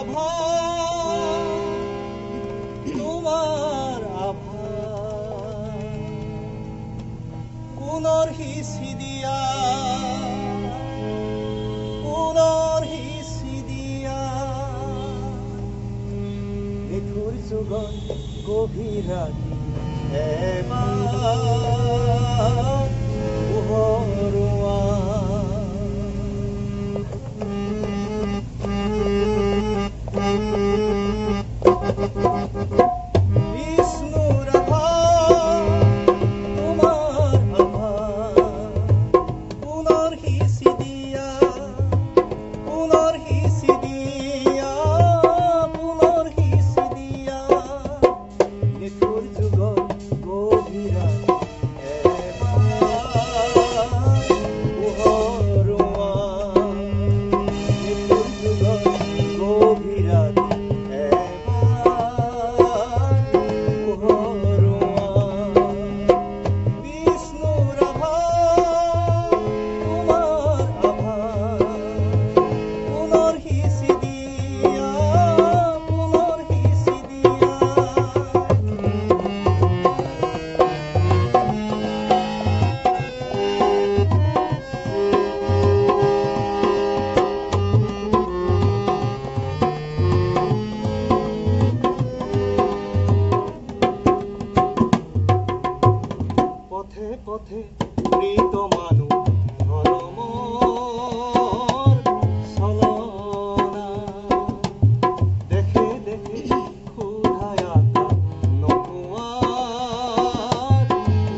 আভা তোমাৰ আভা কোনৰ হিচি দিয়া নিঠুৰ যুগৰ গভীৰ ৰাতি এবাৰ পোহৰোৱা বিষ্ণুৰ আভা তোমাৰ আভা পুনৰ সিঁচি দিয়া নিঠুৰ যুগৰ গভীৰ পোহৰোৱা নিঠুৰ যুগৰ গভীৰ পোহৰোৱা বিষ্ণুৰ আভা তোমাৰ আভা পুনৰ সিঁচি দিয়া পথে পথে মৃত মানুহ ধৰ্মৰ চলনা দেখে দেখে ক্ষুধাই আকা নোপোৱাৰ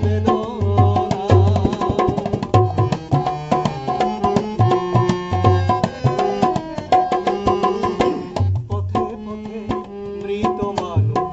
বেদনা পথে পথে মৃত মানুহ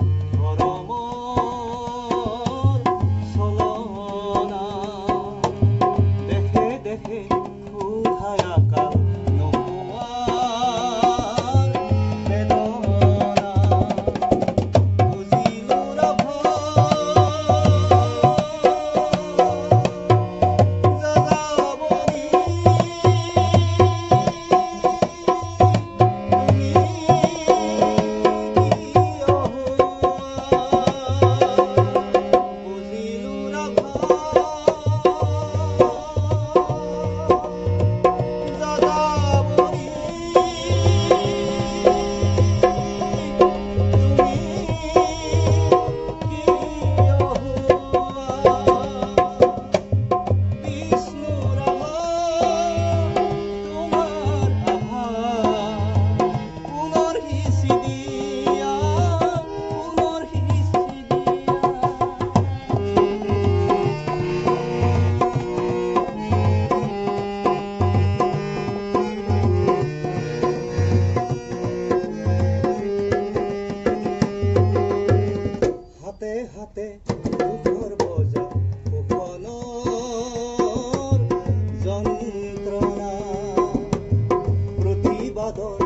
হাতে দুখৰ বজা ফুকনৰ যন্ত্ৰণা প্ৰতিবাদৰ